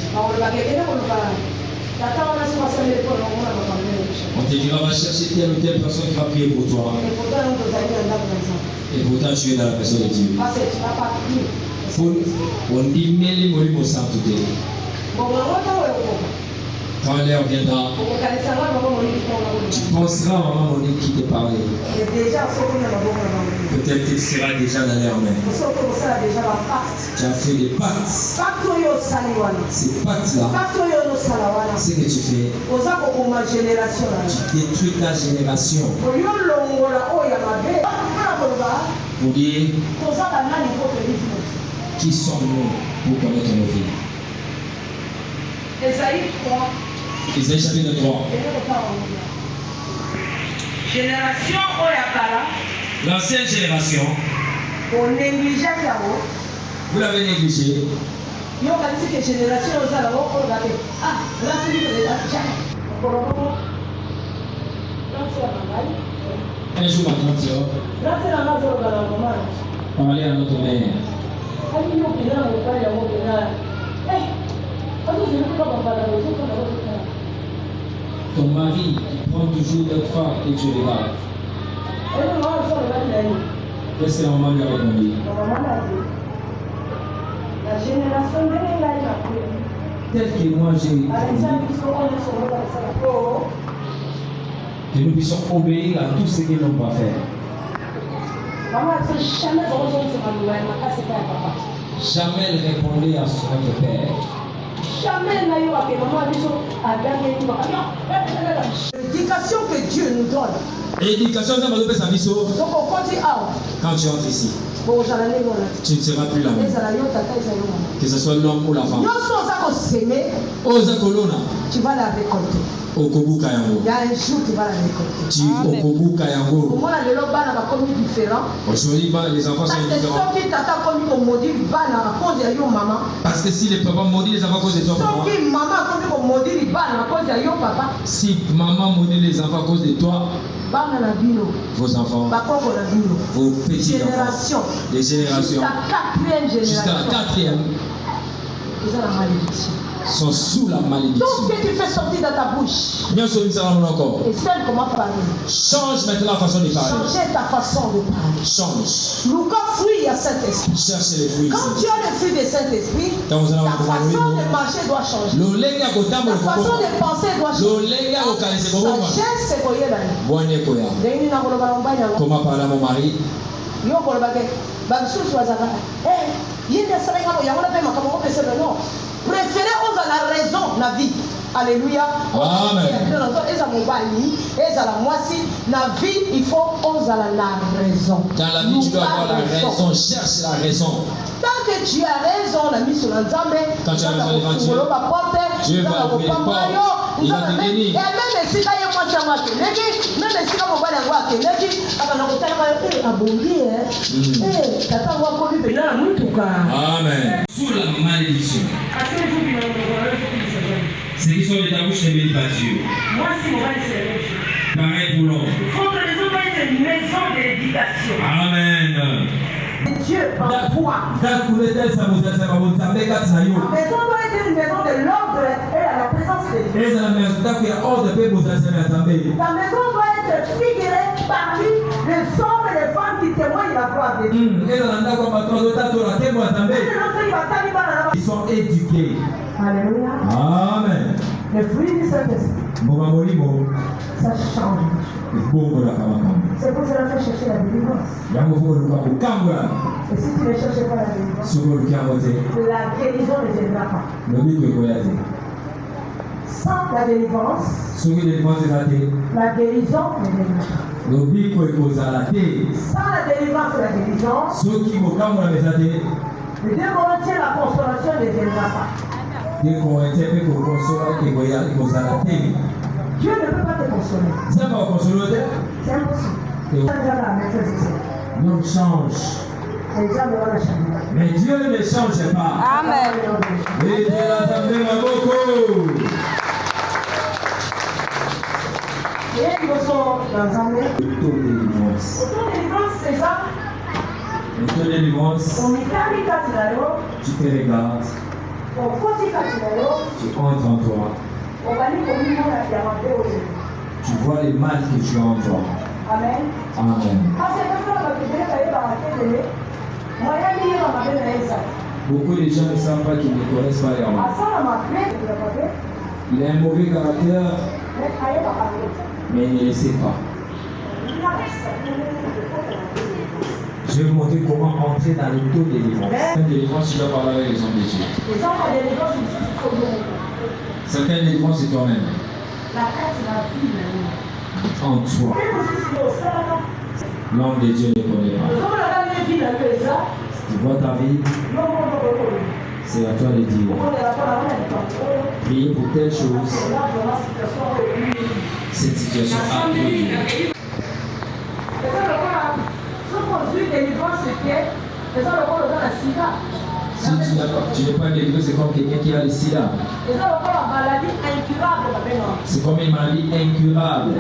On te dira, va chercher telle ou telle personne qui va prier pour toi. Et pourtant, tu es dans la personne de Dieu. On dit, mais les mots sont tout. Quand l'heure viendra, tu penseras à maman Monique qui te parlait. Peut-être que tu seras déjà dans l'air même. Tu as fait des pactes. Ces pactes-là, ce que tu fais, tu détruis ta génération. Pour dire, qui sommes-nous pour connaître nos vies? Ésaïe 3. Ésaïe chapitre 3. Génération Oyakala. L'ancienne génération. On négligeait là-haut. Vous l'avez négligé. Yo quand que génération aux là-haut, on regardait. Ah, là c'est lui qui est là. Un jour matin, tu là c'est la main de la maman. parler à notre mère. Ton mari qui prend toujours d'autres femmes et tu regardes. Qu'est-ce que la maman lui a répondu? La génération de Tel que moi j'ai que nous puissions obéir à tout ce que l'homme va faire. Jamais elle répondait à son père. L'éducation que Dieu nous donne. Éducation, quand tu entres ici, tu ne seras plus la même. Que ce soit l'homme ou la femme. Tu vas la récolter. Il y a un jour tu vas la récolter. Aujourd'hui, les enfants sont différents. Parce que si les papas maudit les enfants à cause de toi, si maman maudit les enfants à cause de toi, vos enfants, vos petits enfants, des générations, jusqu'à la quatrième, sont sous la malédiction. Tout ce que tu fais sortir dans ta bouche. Et celle comment parler. Change maintenant la façon de parler. Changer ta façon de parler. Change. Fruit à Saint-Esprit. Cherche les fruits. Quand tu as le fruit de Saint-Esprit, ta façon de marcher doit changer. Ta façon de penser doit changer. Sagesse, c'est quoi comment parler à mon mari? Préférez on a la raison la vie. Alléluia. Amen. La vie, il faut on a la raison. Dans la vie, tu dois avoir la raison. Cherche la raison. Tant que tu as raison, la mise sur l'ensemble. Quand tu as raison devant Dieu, Dieu va ouvrir les portes. Il va te bénir. Et même si tu as moi, c'est moi qui l'ai dit. Même si tu as mon bal à moi qui l'ai dit. Amen. Sous la malédiction. Ceux qui sont de ta bouche ne bénissent pas Dieu. Moi, si mon mari c'est pareil pour l'homme. Il faut que les hommes aient une maison de l'éducation. Amen. Dieu en toi. La maison doit être une maison de l'ordre et à la présence de Dieu. Ta maison doit être figurée parmi les hommes et les femmes qui témoignent la gloire de Dieu. Ils sont éduqués. Alléluia. Amen. Le fruit du Saint-Esprit, ça change. C'est pour cela qu'il faut chercher la délivrance. Et si tu ne cherches pas la délivrance, la guérison ne viendra pas. Sans la délivrance, la guérison ne viendra pas. Sans la délivrance et la guérison, le 2 Corinthiens, la consolation ne viendra pas. Dieu ne peut pas te consoler. C'est impossible. L'homme change. Mais Dieu ne change pas. Amen. Et Dieu l'a amené à beaucoup. L'auto-délivrance. C'est ça. L'auto-délivrance. Tu te regardes. Tu entres en toi. Tu vois les mal que tu as en toi. Amen. Amen. Beaucoup de gens ne savent pas qu'ils ne connaissent pas leur mal. Il a un mauvais caractère, mais il ne le sait pas. Je vais vous montrer comment entrer dans l'auto-délivrance. Certaines délivrances, tu dois parler avec les hommes de Dieu. Certaines délivrances, c'est toi-même. En toi. L'homme de Dieu ne connaît pas. Tu vois ta vie, c'est à toi de dire. Priez pour telle chose. Cette situation a produit. Si tu n'es pas délivré, c'est comme quelqu'un qui a le sida. C'est comme une maladie incurable.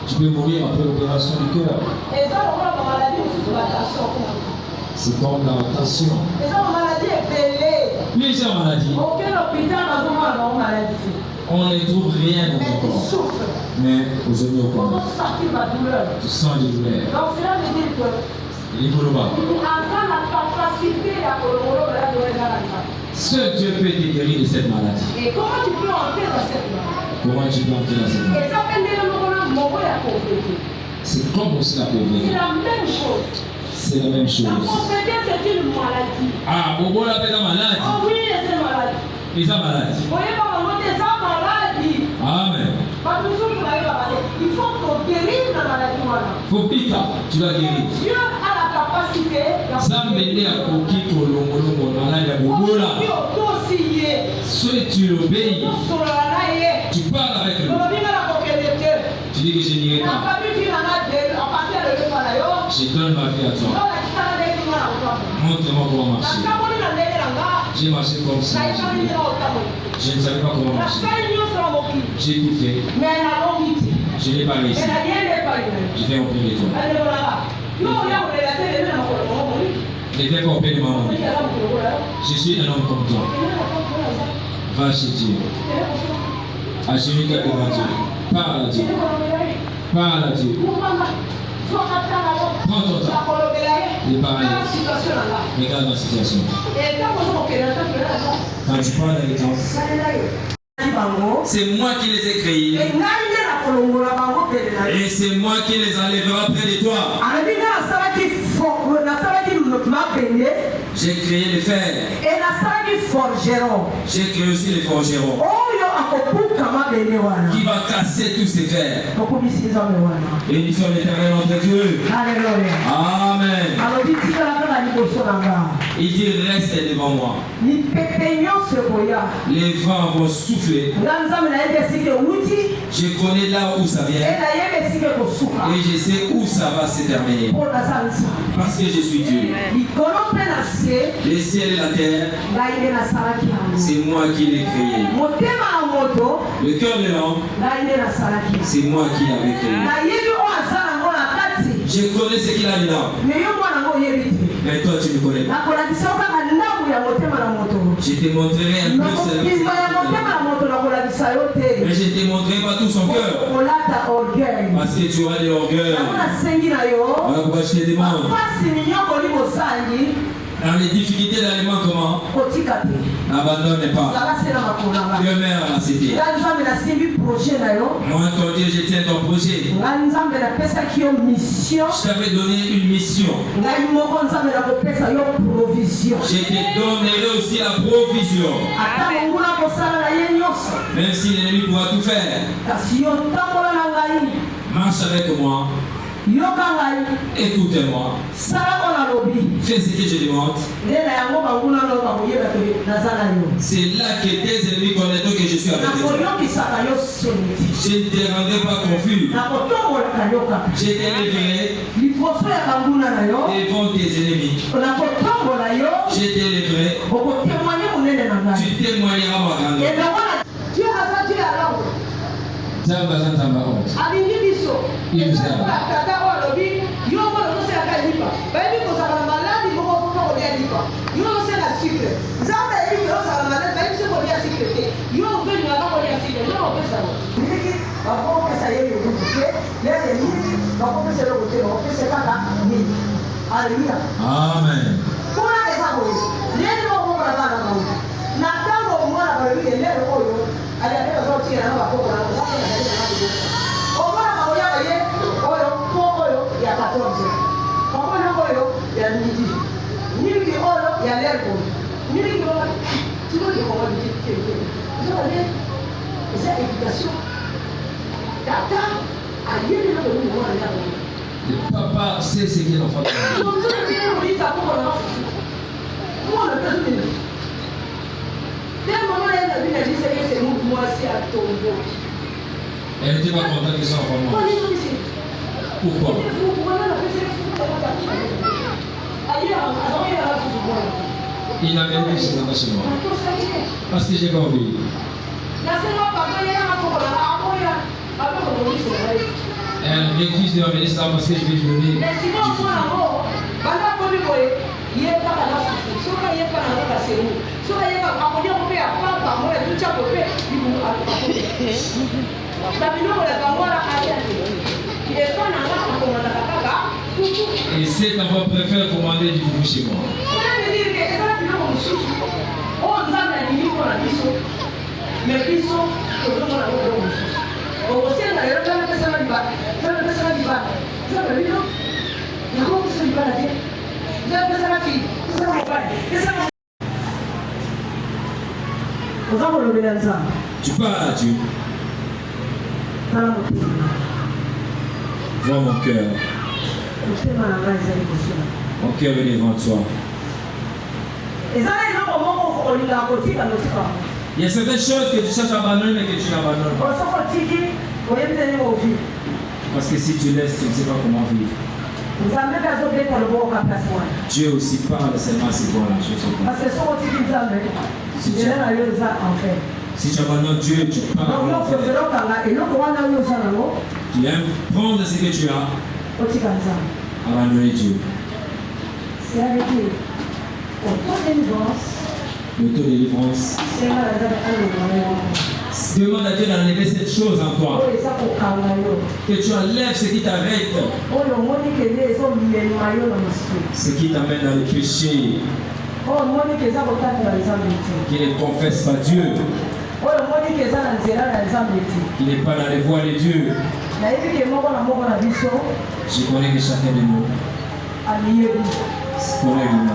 Tu peux mourir après l'opération du cœur. C'est comme la tension. Plusieurs maladies. On ne trouve rien dans ton corps. Mais aujourd'hui, au corps, tu sens des douleurs. Il faut le voir. Seul Dieu peut te guérir de cette maladie. Et comment tu peux entrer dans cette maladie? Comment tu peux entrer dans cette maladie? C'est comme aussi la pauvreté. C'est la même chose. C'est la même chose. La pauvreté, c'est une maladie. Ah, Bobo l'appelle la maladie. Oh oui, c'est une maladie. C'est une maladie. Vous voyez pas comment c'est ça, maladie. Amen. Il faut qu'on guérisse la maladie. Faut piquer, tu dois guérir. Dieu a la capacité. Ça m'aide à coquiller kolongo malade à Bobo là. Si tu obéis, tu parles avec lui. Tu dis que je n'irai pas. Je donne ma vie à toi. Montre-moi comment marcher. J'ai marché comme ça. Je ne savais pas comment marcher. J'ai tout fait. Je n'ai pas réussi. Je vais auprès de toi. Ne viens pas auprès de maman. Je suis un homme comme toi. Va chez Dieu. Agenouille-toi devant Dieu. Parle à Dieu. Parle à Dieu. Prends ton temps de parler. Regarde ma situation. Quand tu parles avec toi, c'est moi qui les ai créés. Et c'est moi qui les enlèvera près de toi. J'ai créé les fers. J'ai créé aussi les forgerons. Qui va casser tous ces fers. Bénissons l'Éternel notre Dieu. Amen. Il dit reste devant moi. Les vents vont souffler. Je connais là où ça vient. Et je sais où ça va se terminer. Parce que je suis Dieu. Les ciels et la terre, c'est moi qui l'ai créé. Le cœur de l'homme, c'est moi qui l'avais créé. Je connais ce qu'il a dedans. Mais toi, tu ne connais pas. Je te montrerai un peu mais je te montrerai pas tout son cœur. Parce que tu auras de l'orgueil. Voilà pourquoi je te demande. Dans les difficultés dans les manquements, n'abandonne pas. Dieu mère à cité. Moi, ton Dieu, je tiens ton projet. Je t'avais donné une mission. Je te donnerai aussi la provision. Même si l'ennemi pourra tout faire. Marche avec moi. Écoutez-moi. Fais ce que je demande. C'est là que tes ennemis connaîtront que je suis avec toi. Je ne te rendrai pas confus. Je t'élèverai devant tes ennemis. Je t'élèverai. Tu témoigneras ma grandeur. Il nous aime. Amen. Le papa sait ce qu'il en fait. Elle n'était pas contente que ça en moi. Pourquoi? Il n'a même dit c'est chez moi. Parce que j'ai pas oublié. Elle refuse de m'amener ça parce que je vais lui donner. Et cet enfant préfère commander du bouffe chez moi. Tu parles à Dieu. Vois mon cœur. Mon cœur est devant toi. Il y a certaines choses que tu cherches à abandonner mais que tu n'abandonnes pas. Parce que si tu laisses, tu ne sais pas comment vivre. Dieu aussi parle seulement c'est bon la chose. Si tu abandonnes Dieu, tu parles. Tu aimes prendre ce que tu as. Abandonner Dieu. C'est avec lui. L'autodélivrance. Demande à Dieu d'enlever cette chose en toi. Que tu enlèves ce qui t'arrête. Ce qui t'amène dans le péché. Qui ne confesse pas Dieu. Qui n'est pas dans les voies de Dieu. Je connais que chacun de nous connaît lui-même.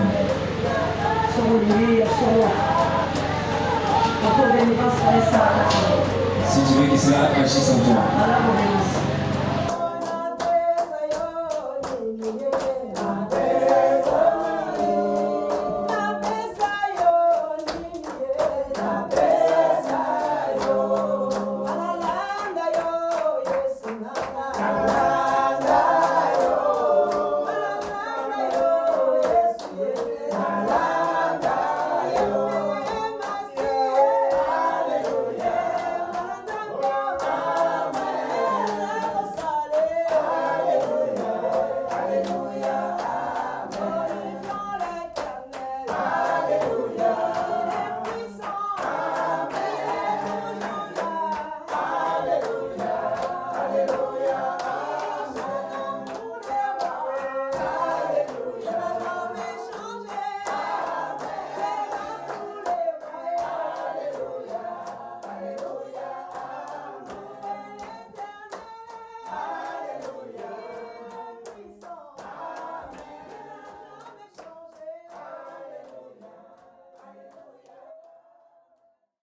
Si tu veux qu'il soit agisse en toi.